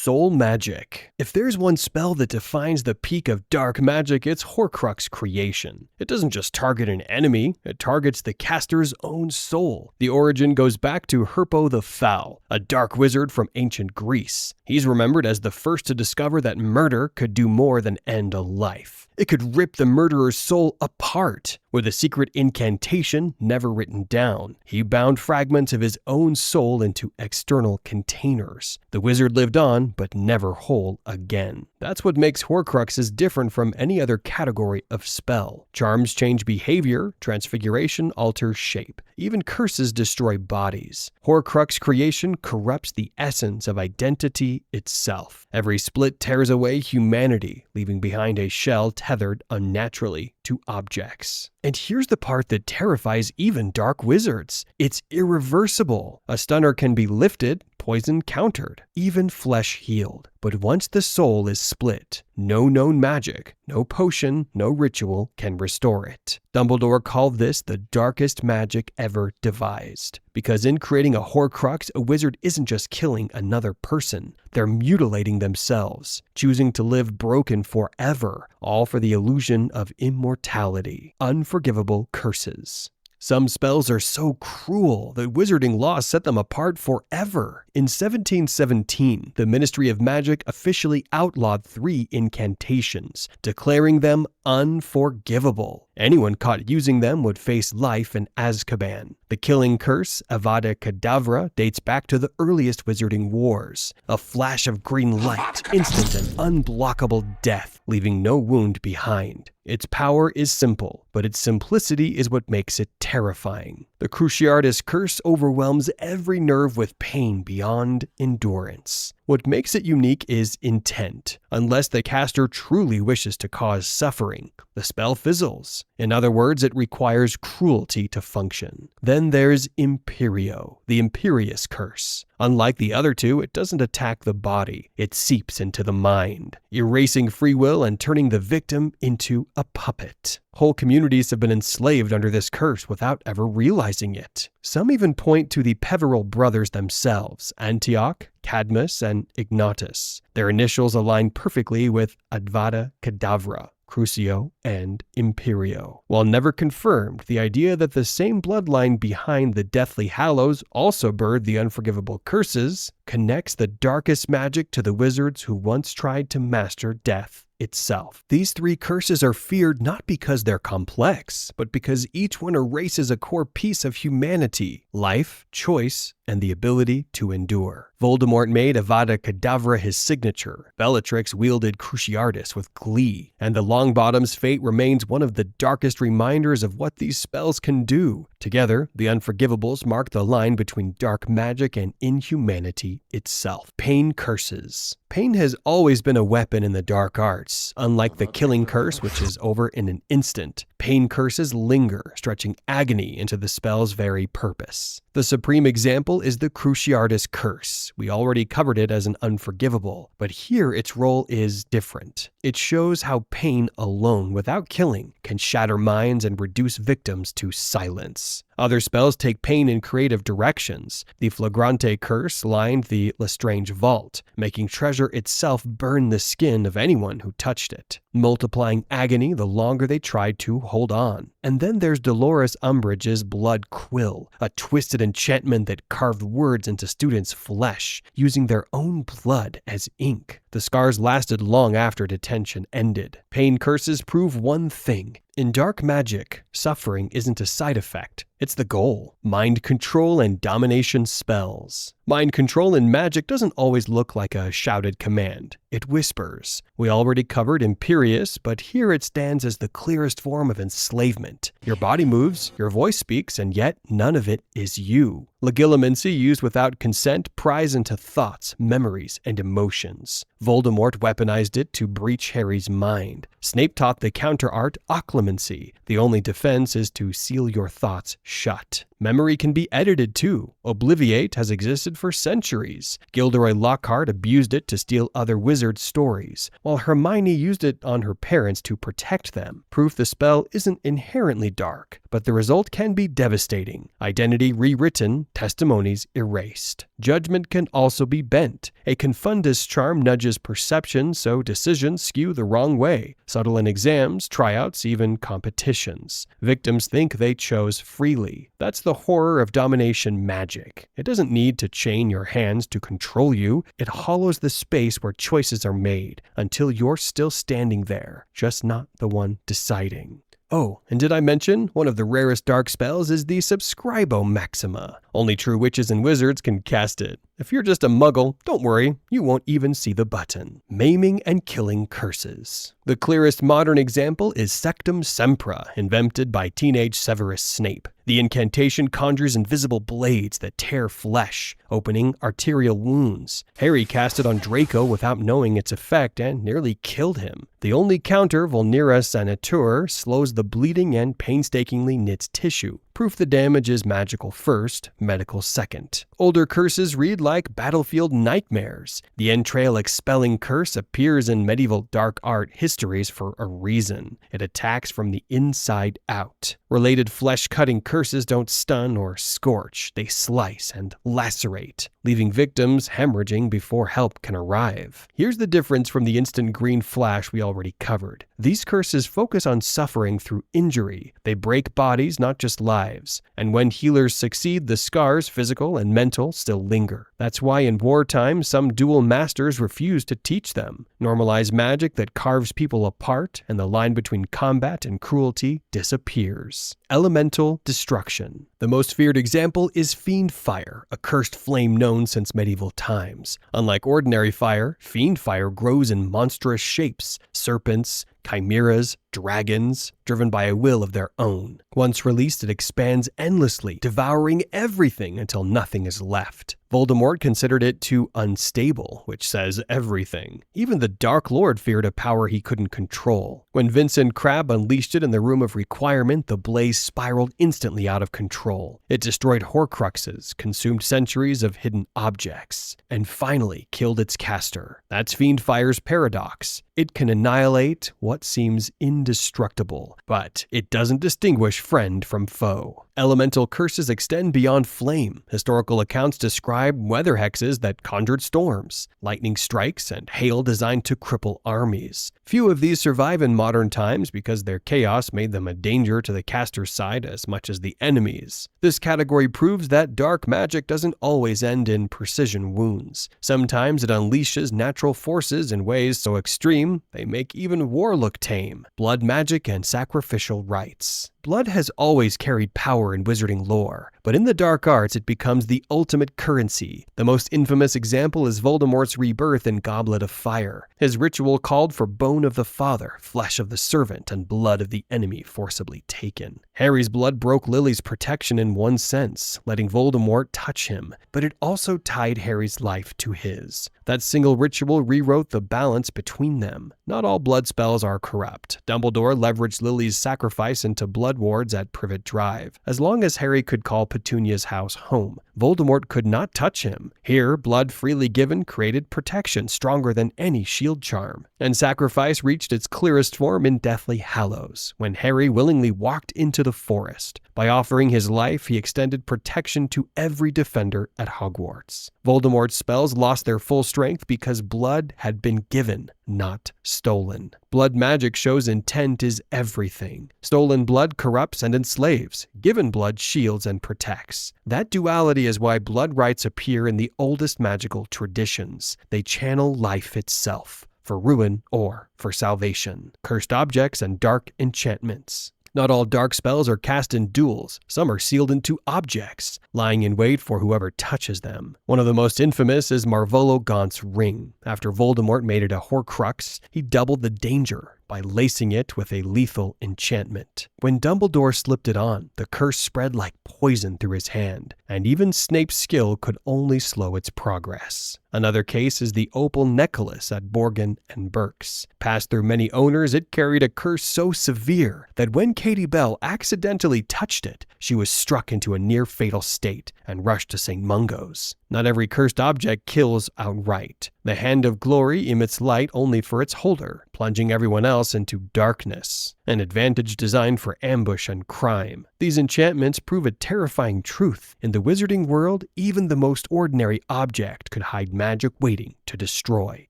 Soul magic. If there's one spell that defines the peak of dark magic, it's Horcrux creation. It doesn't just target an enemy, it targets the caster's own soul. The origin goes back to Herpo the Foul, a dark wizard from ancient Greece. He's remembered as the first to discover that murder could do more than end a life. It could rip the murderer's soul apart. With a secret incantation never written down, he bound fragments of his own soul into external containers. The wizard lived on, but never whole again. That's what makes Horcruxes different from any other category of spell. Charms change behavior, transfiguration alters shape. Even curses destroy bodies. Horcrux creation corrupts the essence of identity itself. Every split tears away humanity, leaving behind a shell tethered unnaturally to objects. And here's the part that terrifies even dark wizards. It's irreversible. A stunner can be lifted, poison countered, even flesh healed. But once the soul is split, no known magic, no potion, no ritual can restore it. Dumbledore called this the darkest magic ever devised. Because in creating a Horcrux, a wizard isn't just killing another person, they're mutilating themselves, choosing to live broken forever, all for the illusion of immortality. Unforgivable curses. Some spells are so cruel that wizarding laws set them apart forever. In 1717, the Ministry of Magic officially outlawed 3 incantations, declaring them unforgivable. Anyone caught using them would face life in Azkaban. The killing curse, Avada Kedavra, dates back to the earliest wizarding wars. A flash of green light, instant and unblockable death, leaving no wound behind. Its power is simple, but its simplicity is what makes it terrifying. The Cruciatus Curse overwhelms every nerve with pain beyond endurance. What makes it unique is intent. Unless the caster truly wishes to cause suffering, the spell fizzles. In other words, it requires cruelty to function. Then there's Imperio, the Imperious Curse. Unlike the other two, it doesn't attack the body. It seeps into the mind, erasing free will and turning the victim into a puppet. Whole communities have been enslaved under this curse without ever realizing it. Some even point to the Peveril brothers themselves, Antioch, Cadmus, and Ignatus. Their initials align perfectly with Avada Kedavra, Crucio, and Imperio. While never confirmed, the idea that the same bloodline behind the Deathly Hallows also birthed the Unforgivable Curses connects the darkest magic to the wizards who once tried to master death itself. These 3 curses are feared not because they're complex, but because each one erases a core piece of humanity: life, choice, and the ability to endure. Voldemort made Avada Kedavra his signature. Bellatrix wielded Cruciatus with glee, and the Longbottom's fate remains one of the darkest reminders of what these spells can do. Together, the Unforgivables mark the line between dark magic and inhumanity itself. Pain curses. Pain has always been a weapon in the dark arts. Unlike the killing curse, which is over in an instant, pain curses linger, stretching agony into the spell's very purpose. The supreme example is the Cruciatus Curse. We already covered it as an unforgivable, but here its role is different. It shows how pain alone, without killing, can shatter minds and reduce victims to silence. Other spells take pain in creative directions. The Flagrante Curse lined the Lestrange Vault, making treasure itself burn the skin of anyone who touched it, multiplying agony the longer they tried to hold on. And then there's Dolores Umbridge's Blood Quill, a twisted enchantment that carved words into students' flesh, using their own blood as ink. The scars lasted long after detention ended. Pain curses prove one thing. In dark magic, suffering isn't a side effect, it's the goal. Mind control and domination spells. Mind control in magic doesn't always look like a shouted command. It whispers. We already covered Imperious, but here it stands as the clearest form of enslavement. Your body moves, your voice speaks, and yet none of it is you. Legilimency used without consent pries into thoughts, memories, and emotions. Voldemort weaponized it to breach Harry's mind. Snape taught the counter art occlumency. The only defense is to seal your thoughts shut. Memory can be edited too. Obliviate has existed for centuries. Gilderoy Lockhart abused it to steal other wizards wizard stories, while Hermione used it on her parents to protect them. Proof the spell isn't inherently dark, but the result can be devastating. Identity rewritten, testimonies erased. Judgment can also be bent. A confundus charm nudges perception so decisions skew the wrong way, subtle in exams, tryouts, even competitions. Victims think they chose freely. That's the horror of domination magic. It doesn't need to chain your hands to control you. It hollows the space where choices are made until you're still standing there, just not the one deciding. Oh, and did I mention one of the rarest dark spells is the Subscribo Maxima. Only true witches and wizards can cast it. If you're just a muggle, don't worry, you won't even see the button. Maiming and killing curses. The clearest modern example is Sectumsempra, invented by teenage Severus Snape. The incantation conjures invisible blades that tear flesh, opening arterial wounds. Harry cast it on Draco without knowing its effect and nearly killed him. The only counter, Vulnera Sanatur, slows the bleeding and painstakingly knits tissue. Proof the damage is magical first, medical second. Older curses read like battlefield nightmares. The entrail expelling curse appears in medieval dark art histories for a reason. It attacks from the inside out. Related flesh-cutting curses don't stun or scorch. They slice and lacerate, leaving victims hemorrhaging before help can arrive. Here's the difference from the instant green flash we already covered. These curses focus on suffering through injury. They break bodies, not just lives. And when healers succeed, the scars, physical and mental, still linger. That's why in wartime, some dual masters refuse to teach them. Normalize magic that carves people apart, and the line between combat and cruelty disappears. Elemental destruction. The most feared example is Fiend Fire, a cursed flame known since medieval times. Unlike ordinary fire, Fiend Fire grows in monstrous shapes: serpents, chimeras, dragons, driven by a will of their own. Once released, it expands endlessly, devouring everything until nothing is left. Voldemort considered it too unstable, which says everything. Even the Dark Lord feared a power he couldn't control. When Vincent Crabbe unleashed it in the Room of Requirement, the blaze spiraled instantly out of control. It destroyed Horcruxes, consumed centuries of hidden objects, and finally killed its caster. That's Fiend Fire's paradox. It can annihilate what seems indestructible, but it doesn't distinguish friend from foe. Elemental curses extend beyond flame. Historical accounts describe weather hexes that conjured storms, lightning strikes, and hail designed to cripple armies. Few of these survive in modern times because their chaos made them a danger to the caster's side as much as the enemy's. This category proves that dark magic doesn't always end in precision wounds. Sometimes it unleashes natural forces in ways so extreme they make even war look tame. Blood magic and sacrificial rites. Blood has always carried power in wizarding lore, but in the dark arts it becomes the ultimate currency. The most infamous example is Voldemort's rebirth in Goblet of Fire. His ritual called for bone of the father, flesh of the servant, and blood of the enemy forcibly taken. Harry's blood broke Lily's protection in one sense, letting Voldemort touch him, but it also tied Harry's life to his. That single ritual rewrote the balance between them. Not all blood spells are corrupt. Dumbledore leveraged Lily's sacrifice into blood wards at Privet Drive. As long as Harry could call Petunia's house home, Voldemort could not touch him. Here, blood freely given created protection stronger than any shield charm. And sacrifice reached its clearest form in Deathly Hallows, when Harry willingly walked into the forest. By offering his life, he extended protection to every defender at Hogwarts. Voldemort's spells lost their full strength because blood had been given, not stolen. Blood magic shows intent is everything. Stolen blood corrupts and enslaves. Given blood shields and protects. That duality is why blood rites appear in the oldest magical traditions. They channel life itself, for ruin or for salvation. Cursed objects and dark enchantments. Not all dark spells are cast in duels. Some are sealed into objects, lying in wait for whoever touches them. One of the most infamous is Marvolo Gaunt's ring. After Voldemort made it a Horcrux, he doubled the danger by lacing it with a lethal enchantment. When Dumbledore slipped it on, the curse spread like poison through his hand, and even Snape's skill could only slow its progress. Another case is the Opal Necklace at Borgin and Berks. Passed through many owners, it carried a curse so severe that when Katie Bell accidentally touched it, she was struck into a near-fatal state and rushed to St. Mungo's. Not every cursed object kills outright. The Hand of Glory emits light only for its holder, plunging everyone else into darkness, an advantage designed for ambush and crime. These enchantments prove a terrifying truth. In the wizarding world, even the most ordinary object could hide magic waiting to destroy.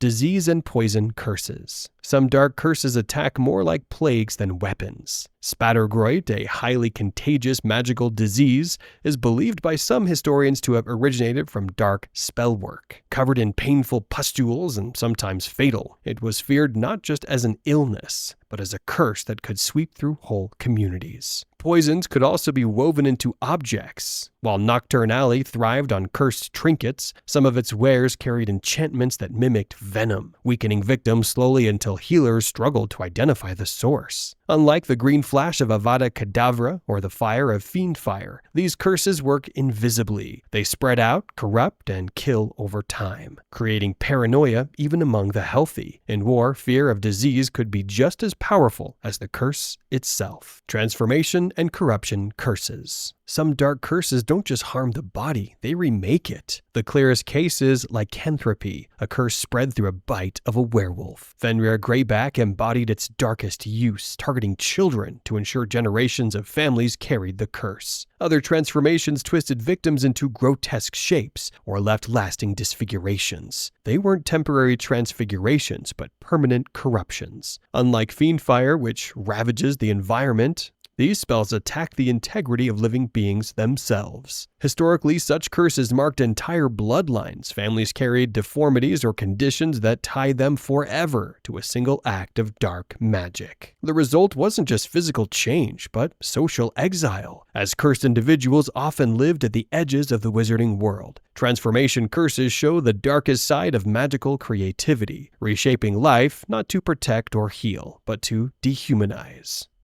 Disease and poison curses. Some dark curses attack more like plagues than weapons. Spattergroit, a highly contagious magical disease, is believed by some historians to have originated from dark spell work. Covered in painful pustules and sometimes fatal, it was feared not just as an illness, but as a curse that could sweep through whole communities. Poisons could also be woven into objects. While Nocturne Alley thrived on cursed trinkets, some of its wares carried enchantments that mimicked venom, weakening victims slowly until healers struggled to identify the source. Unlike the green flash of Avada Kedavra or the fire of Fiendfire, these curses work invisibly. They spread out, corrupt, and kill over time, creating paranoia even among the healthy. In war, fear of disease could be just as powerful as the curse itself. Transformation and corruption curses. Some dark curses don't just harm the body, they remake it. The clearest case is lycanthropy, a curse spread through a bite of a werewolf. Fenrir Greyback embodied its darkest use, targeting children to ensure generations of families carried the curse. Other transformations twisted victims into grotesque shapes or left lasting disfigurations. They weren't temporary transfigurations, but permanent corruptions. Unlike Fiendfire, which ravages the environment, these spells attack the integrity of living beings themselves. Historically, such curses marked entire bloodlines. Families carried deformities or conditions that tied them forever to a single act of dark magic. The result wasn't just physical change, but social exile, as cursed individuals often lived at the edges of the wizarding world. Transformation curses show the darkest side of magical creativity, reshaping life not to protect or heal, but to dehumanize.